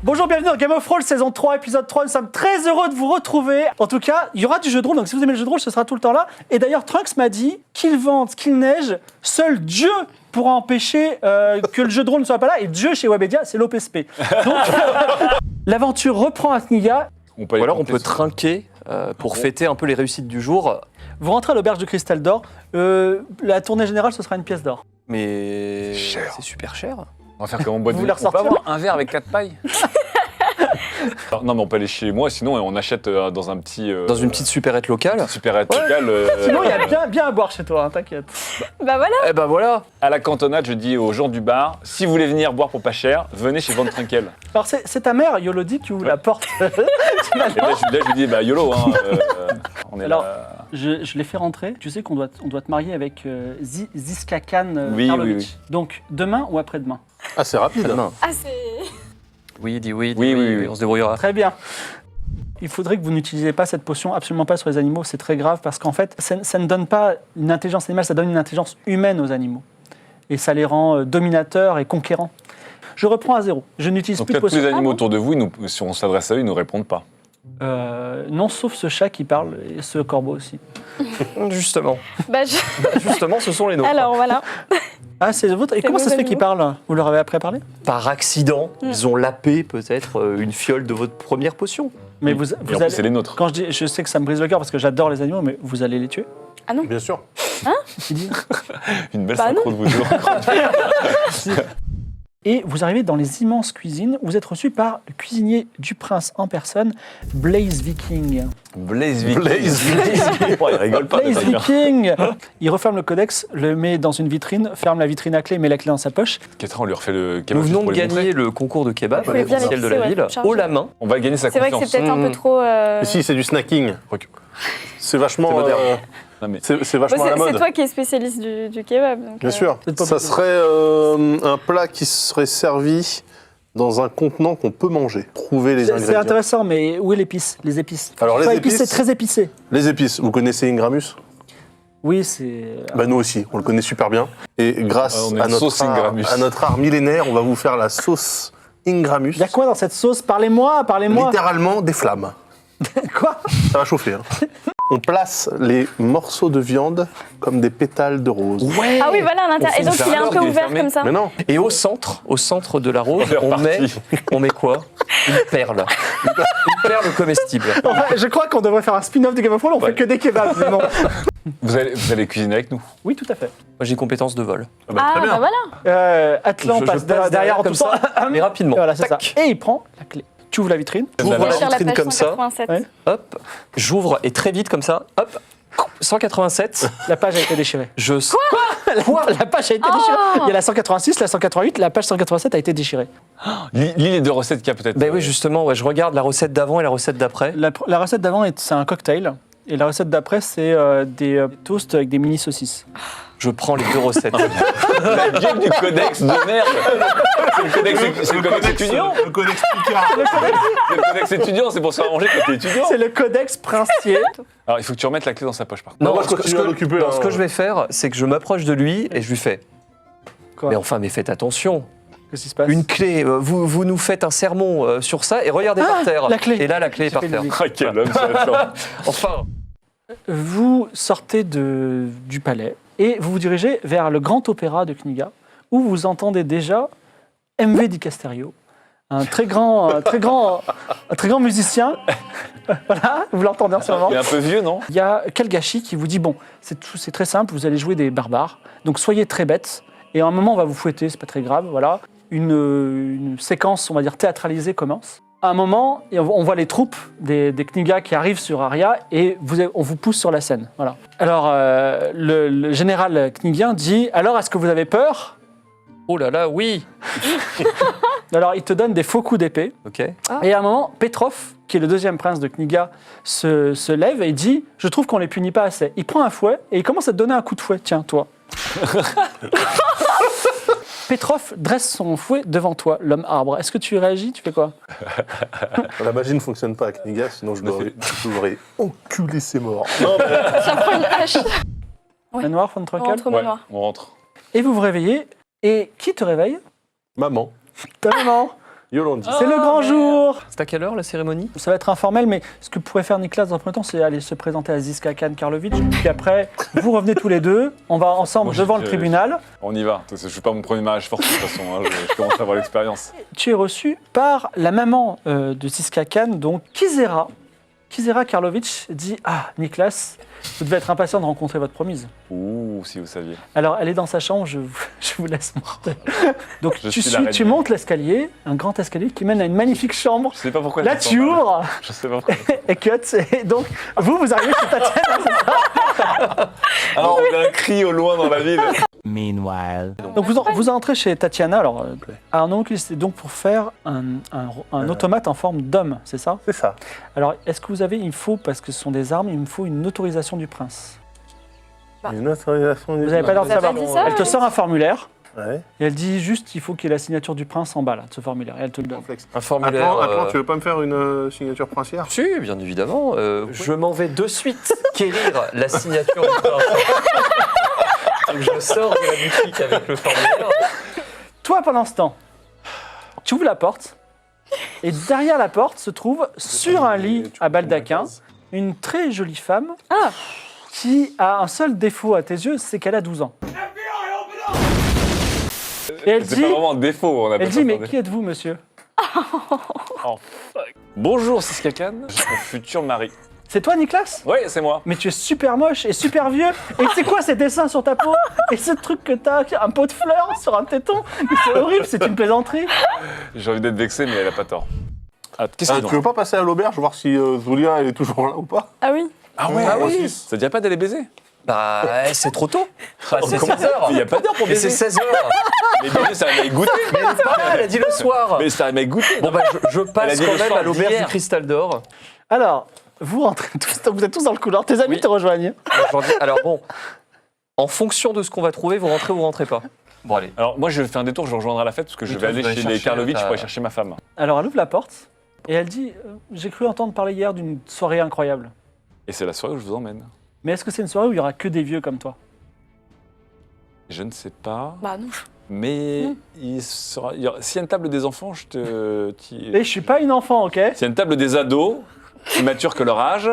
Bonjour, bienvenue dans Game of Thrones, saison 3, épisode 3. Nous sommes très heureux de vous retrouver. En tout cas, il y aura du jeu de rôle, donc si vous aimez le jeu de rôle, ce sera tout le temps là. Et d'ailleurs, Trunks m'a dit qu'il vente, qu'il neige, seul Dieu pourra empêcher que le jeu de rôle ne soit pas là. Et Dieu, chez Webedia, c'est l'OPSP. Donc, l'aventure reprend à Kniga. Ou alors on peut trinquer pour fêter un peu les réussites du jour. Vous rentrez à l'auberge de Cristal d'Or. La tournée générale, ce sera une pièce d'or. Mais Cher. c'est super cher. On va faire comme en boîte Vous de voulez nuit. On peut ressortir avoir un verre avec 4 pailles. Alors, non, mais on peut aller chez moi, sinon on achète dans un petit. Dans une petite supérette locale. supérette locale. Sinon, il y a bien à boire chez toi, hein, t'inquiète. Bah voilà. Eh ben voilà. À la cantonade, je dis aux gens du bar, si vous voulez venir boire pour pas cher, venez chez Van Trinkel. Alors, c'est ta mère, Yolodi, qui ouvre la porte. Et là, je lui dis, bah YOLO, hein. On est Alors, là. Je l'ai fait rentrer. Tu sais qu'on doit te marier avec Ziska Khan Oui, Karlovic. oui. Donc, demain ou après-demain? Ah, c'est rapide. Demain. Ah c'est... Oui, dis oui, Oui. on se débrouillera. Très bien. Il faudrait que vous n'utilisiez pas cette potion, absolument pas sur les animaux, c'est très grave parce qu'en fait, ça ne donne pas une intelligence animale, ça donne une intelligence humaine aux animaux. Et ça les rend dominateurs et conquérants. Je reprends à zéro. Je n'utilise Donc plus de là, tous potion. les animaux autour de vous, si on s'adresse à eux, ils nous répondent pas. Non, sauf ce chat qui parle et ce corbeau aussi. Justement. Bah, Justement, ce sont les nôtres. Alors voilà. Ah, c'est le vôtre. Et C'est comment ça nos se fait qu'ils animaux. parlent? Vous leur avez appris à parler? Par accident, ils ont lapé peut-être une fiole de votre première potion. Mais vous Et en plus, allez... c'est les nôtres. Quand je sais que ça me brise le cœur parce que j'adore les animaux, mais vous allez les tuer? Bien sûr. Il dit. Une belle Bah synchro de vous deux. Et vous arrivez dans les immenses cuisines. Vous êtes reçu par le cuisinier du prince en personne, Blaze Viking. Blaze Viking. Ouais, il rigole pas. Blaze Viking. Il referme le codex, le met dans une vitrine, ferme la vitrine à clé, met la clé dans sa poche. Catherine, on lui refait le Nous kebab venons pour de lui montrer. gagner le concours de kebab Vous pouvez bien officiel de la l'épicer, ville, ouais, chargé. haut la main. On va gagner sa C'est vrai que confiance. c'est peut-être un peu trop... Mais si, c'est du snacking. C'est vachement. C'est moderne. Non, mais C'est Bah, vachement à la c'est mode. toi qui es spécialiste du kebab. Donc, Bien sûr. C'est pas Ça possible. serait un plat qui serait servi dans un contenant qu'on peut manger. Trouver les C'est ingrédients. intéressant, mais où est l'épice? Les épices. Alors, les Pas épices- épicé, très épicé. Les épices. Vous connaissez Ingramus? Oui, c'est. Bah nous aussi, on le connaît super bien. Et grâce On a une sauce Ingramus. à notre art millénaire, on va vous faire la sauce Ingramus. Il y a quoi dans cette sauce? Parlez-moi. Littéralement des flammes. Quoi? Ça va chauffer. Hein. On place les morceaux de viande comme des pétales de rose. Ouais. Ah oui, voilà, à l'intérieur. Et donc, il est un peu il est ouvert fermé. comme ça. Mais non, Et au centre de la rose, On est on met quoi? Une perle. Une perle comestible. Enfin, je crois qu'on devrait faire un spin-off de Game of Thrones, on fait que des kebabs. Mais non. vous allez cuisiner avec nous. Oui, tout à fait. Moi, j'ai compétence de vol. ah bah, Ah très bien. bah voilà. Atlan Je passe passe derrière en comme tout temps. ça, mais rapidement. Voilà, c'est ça. Tac. Et il prend la clé. Tu ouvres la vitrine. J'ouvre Alors, la Sur la vitrine page comme ça. 187. Ouais. Hop. J'ouvre et très vite comme ça. Hop. 187. La page a été déchirée. Quoi La page a été déchirée. Il y a la 186, la 188, la page 187 a été déchirée. Lis les deux recettes qu'il y a peut-être. Ben oui, justement, ouais, je regarde la recette d'avant et la recette d'après. La recette d'avant, c'est un cocktail. Et la recette d'après, c'est des toasts avec des mini saucisses. Je prends les deux recettes. La gueule du codex de merde. C'est le codex étudiant. Le codex Picard. Le codex étudiant, c'est pour se faire manger quand t'es étudiant. C'est le codex princier. Alors il faut que tu remettes la clé dans sa poche par contre. Non, moi, je continue à l'occuper, non, hein. ce que je vais faire, c'est que je m'approche de lui et je lui fais. Quoi? Mais faites attention. Qu'est-ce qui se passe? Une clé, vous nous faites un sermon sur ça et regardez par terre. la clé. Et là, la clé est par fait terre. le Ah, quel homme, c'est Atlan. Enfin, Vous sortez du palais et vous vous dirigez vers le grand opéra de Kniga, où vous entendez déjà MV Di Casterio, un très grand musicien. Voilà, vous l'entendez en ce moment. Il est un peu vieux, non? Il y a Kalgashi qui vous dit bon, c'est très simple, vous allez jouer des barbares, donc soyez très bêtes. Et à un moment, on va vous fouetter, c'est pas très grave, voilà. Une séquence, on va dire, théâtralisée commence. À un moment, on voit les troupes des Kniga qui arrivent sur Aria et on vous pousse sur la scène. Voilà. Alors, le général knigien dit « Alors, est-ce que vous avez peur ?» oh là là, oui. Alors, il te donne des faux coups d'épée. Ok. Et à un moment, Petrov, qui est le deuxième prince de Kniga, se lève et dit « Je trouve qu'on les punit pas assez. » Il prend un fouet et il commence à te donner un coup de fouet. Tiens, toi. Petrov dresse son fouet devant toi, l'homme arbre. Est-ce que tu réagis? Tu fais quoi? La magie ne fonctionne pas avec Kniga, sinon je l'aurais enculé ses morts. Non, mais Ça prend une hache. Ouais. Manoir, von On Trunkel. rentre au Ouais, manoir. on rentre. Et vous vous réveillez. Et qui te réveille? maman. Ta maman. Yolandi. C'est le grand jour. C'est à quelle heure la cérémonie? Ça va être informel, mais ce que pourrait faire Nicolas dans un premier temps, c'est aller se présenter à Ziska Khan Karlovic. Puis après, vous revenez tous les deux. On va ensemble Moi, devant le j'ai- tribunal. On y va. Je suis pas mon premier mariage forcé de toute façon. Hein. Je commence à avoir l'expérience. Tu es reçu par la maman de Ziska Khan, donc Kizera. Kizera Karlovic dit « Ah, Nicolas, vous devez être impatient de rencontrer votre promise. Ouh, si vous saviez. » Alors, elle est dans sa chambre, je vous laisse monter. Donc, Je tu, suis la reine. tu montes l'escalier, un grand escalier qui mène à une magnifique chambre. Je sais pas pourquoi. Là, je me sens tu mal. ouvres Je sais pas pourquoi. et cut. Et donc, vous arrivez chez Tatiana, c'est ça? Alors, on a un cri au loin dans la ville. Meanwhile. Donc, vous entrez chez Tatiana. Alors, Arnaud, c'est donc pour faire un automate en forme d'homme, c'est ça? C'est ça. Alors, est-ce que vous avez, il faut, parce que ce sont des armes, il me faut une autorisation du prince. Une autorisation. Vous n'avez pas l'air de Vous avez savoir. dit ça, Elle te sort un formulaire Ouais. et elle dit juste il faut qu'il y ait la signature du prince en bas là, de ce formulaire. Et elle te le donne. Complexe. Un formulaire. Attends, tu veux pas me faire une signature princière? Si, bien évidemment. Je m'en vais de suite quérir la signature du prince. Donc je sors de la boutique avec le formulaire. Toi, pendant ce temps, tu ouvres la porte et derrière la porte se trouve sur un lit à baldaquin une très jolie femme qui a un seul défaut à tes yeux, c'est qu'elle a 12 ans. Et elle C'est dit, pas vraiment un défaut. On appelle elle ça dit mais un qui êtes-vous, monsieur? Bonjour, Ziska Khan. Je suis ton futur mari. C'est toi, Nicolas? Oui, c'est moi. Mais tu es super moche et super vieux. Et c'est quoi ces dessins sur ta peau? Et ce truc que t'as, un pot de fleurs sur un téton? Mais c'est horrible, c'est une plaisanterie. J'ai envie d'être vexé, mais elle a pas tort. Ah, qu'est-ce qu'il y a Tu veux pas passer à l'auberge, voir si Zulia elle est toujours là ou pas? Ah oui. Ah ouais, Ah oui. Ça te dit pas d'aller baiser? Bah, c'est trop tôt. Bah, c'est Comment 16 heures. Il n'y a pas d'heure pour Mais c'est baiser. 16 heures. Mais baiser, ça arrive avec goûter. Mais elle est pas là, elle a dit le soir. Mais ça arrive avec goûter. Bon, bah, je Elle a passe dit quand le même soir à l'auberge d'hier. du Cristal d'Or. Alors, vous rentrez tous, donc vous êtes tous dans le couloir. Tes amis Oui. te rejoignent. Je leur dis, alors bon, en fonction de ce qu'on va trouver, vous rentrez ou vous rentrez pas. Bon, allez. Alors moi je vais faire un détour, je rejoindrai la fête parce que je Et vais toi, aller vous allez chez les chercher Karlovic ta- pour aller chercher ma femme. Alors, elle ouvre la porte et elle dit j'ai cru entendre parler hier d'une soirée incroyable. Et c'est la soirée où je vous emmène. Mais est-ce que c'est une soirée où il y aura que des vieux comme toi? Je ne sais pas, Bah non. mais Non. s'il y a une table des enfants, je te... Et je suis pas une enfant, ok? S'il y a une table des ados, plus matures que leur âge,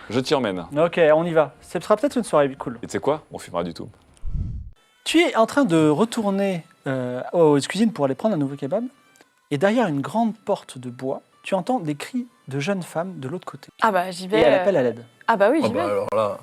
je t'y emmène. Ok, on y va. Ce sera peut-être une soirée cool. Et tu sais quoi? On filmera du tout. Tu es en train de retourner aux cuisines pour aller prendre un nouveau kebab. Et derrière une grande porte de bois, tu entends des cris de jeunes femmes de l'autre côté. Ah bah j'y Et vais. elle appelle à l'aide. Ah bah oui, j'y vais. alors là.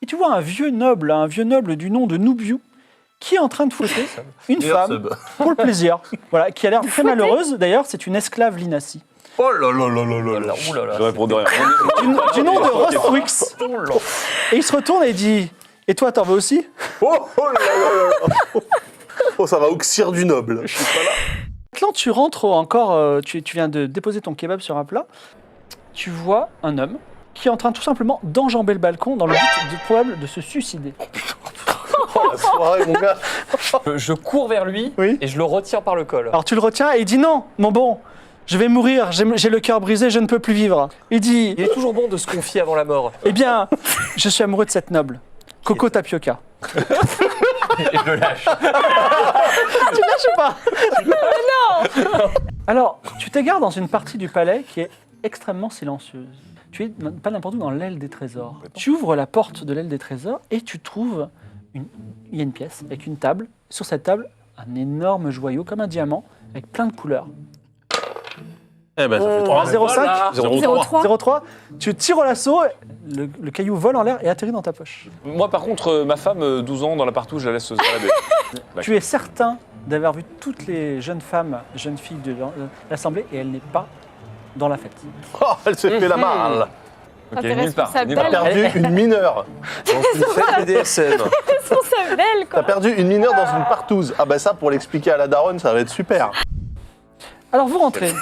Et tu vois un vieux noble du nom de Nubiu, qui est en train de fouetter une femme pour le plaisir. Voilà, qui a l'air très malheureuse. D'ailleurs, c'est une esclave Linassi. Oh là là là là là là. Ouh là là. Je réponds de rien. Du nom de Rostwix. Et il se retourne et il dit et toi, t'en veux aussi? Oh là là là là. Oh, ça va auxir du noble. Quand tu rentres encore, tu viens de déposer ton kebab sur un plat, tu vois un homme qui est en train tout simplement d'enjamber le balcon dans le but probable de se suicider. Oh la soirée, mon gars. Je cours vers lui Oui. et je le retire par le col. Alors tu le retiens et il dit non, mon bon, je vais mourir, j'ai le cœur brisé, je ne peux plus vivre. Il dit, Il est toujours bon de se confier avant la mort. eh bien, je suis amoureux de cette noble, Coco Tapioca. Et je le lâche. Tu lâches ou pas? Non. Alors, tu t'égares dans une partie du palais qui est extrêmement silencieuse. Tu es pas n'importe où dans l'aile des trésors. Tu ouvres la porte de l'aile des trésors et tu trouves il y a une pièce avec une table. Sur cette table, un énorme joyau comme un diamant avec plein de couleurs. Eh ben, ça fait 3. 0,5, 0,3. 0,3. Tu tires au lasso, le caillou vole en l'air et atterrit dans ta poche. Moi par contre, ma femme, 12 ans, dans la partout, je la laisse se balader. Tu es certain d'avoir vu toutes les jeunes femmes, jeunes filles de l'Assemblée et elle n'est pas dans la fête. Oh, elle s'est fait la malle. Ok, t'es nulle part. responsable nulle T'as part. d'elle. perdu une mineure. Dans une fête BDSM. Son belle T'as quoi. perdu une mineure dans une partouze. Ah bah ça, pour l'expliquer à la daronne, ça va être super. Alors vous rentrez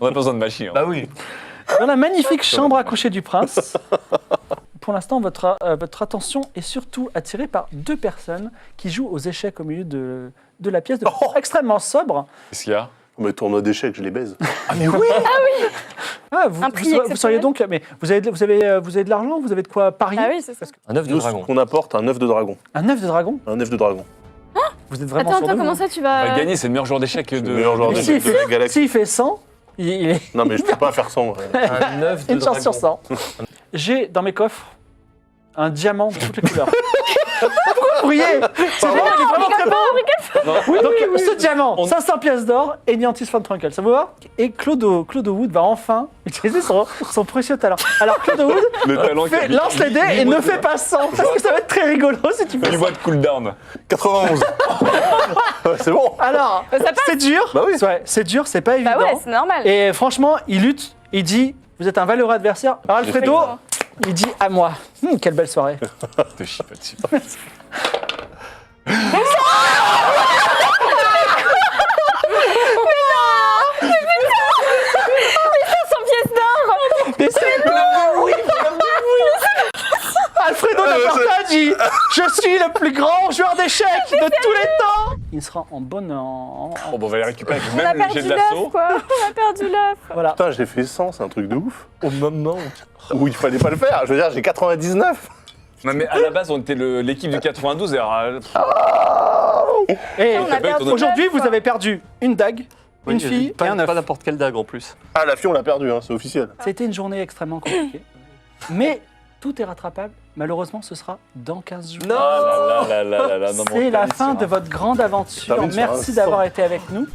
On n'a pas besoin de machine. Bah oui. dans la magnifique chambre à coucher du prince. Pour l'instant, votre attention est surtout attirée par deux personnes qui jouent aux échecs au milieu de la pièce, de façon extrêmement sobre. Qu'est-ce qu'il y a? Mais tournoi d'échecs, je les baise. Ah, vous, Un vous, prix vous seriez exceptionnel. donc, mais vous avez de l'argent, vous avez de quoi parier? Ah oui, c'est ça. Un œuf de Nous, ce dragon. qu'on apporte, un œuf de dragon. Un œuf de dragon? Un œuf de dragon. Vous êtes vraiment Attends, sûr de vous, comment hein. ça tu On va vas. gagner, c'est le meilleur joueur d'échecs Le de. meilleur joueur Mais d'échecs s'il de la galaxie. S'il fait 100, il est Non, mais je peux pas faire 100. Un œuf de une chance sur dragon. 100. J'ai dans mes coffres un diamant de toutes les couleurs. Pourquoi vous riez? C'est vrai, il est vraiment très bon. Oui, donc ce diamant, 500 pièces d'or et Niantis Van Trunkel, ça vous va? Et Claude Wood va enfin utiliser son précieux talent. Alors Claude Wood Le talent lance les dés et ne fait pas 100 parce que ça va être très rigolo si tu fais Du 100. voix de cooldown. 91. Ouais, c'est bon. Alors, Ça passe. c'est dur. Bah oui. Ouais, c'est dur, c'est pas évident. Bah ouais, c'est normal. Et franchement, il lutte, il dit, vous êtes un valeureux adversaire. Alors Alfredo, il dit à moi. Quelle belle soirée. Te chie pas dessus. Pièces d'or. Mais c'est Alfredo Laporta dit je suis le plus grand joueur d'échecs de tous les temps. Il sera en bonne Bon, on va les récupérer avec On a même le jet perdu de l'assaut. l'œuf, quoi. On a perdu l'œuf. Voilà. Putain, j'ai fait 100, c'est un truc de ouf. Au moment où il fallait pas le faire. Je veux dire, j'ai 99. Non, mais à la base, on était l'équipe du 92. Et alors, Et On a perdu aujourd'hui, l'œuf, vous quoi. avez perdu une dague, une fille et un œuf. Pas n'importe quelle dague en plus. Ah, la fille, on l'a perdue, hein, c'est officiel. C'était une journée extrêmement compliquée. Mais tout est rattrapable. Malheureusement, ce sera dans 15 jours. Non. Ah là là là là là là, non, mais on C'est la termine fin sur de un- votre grande aventure. termine sur un Merci sang. d'avoir été avec nous.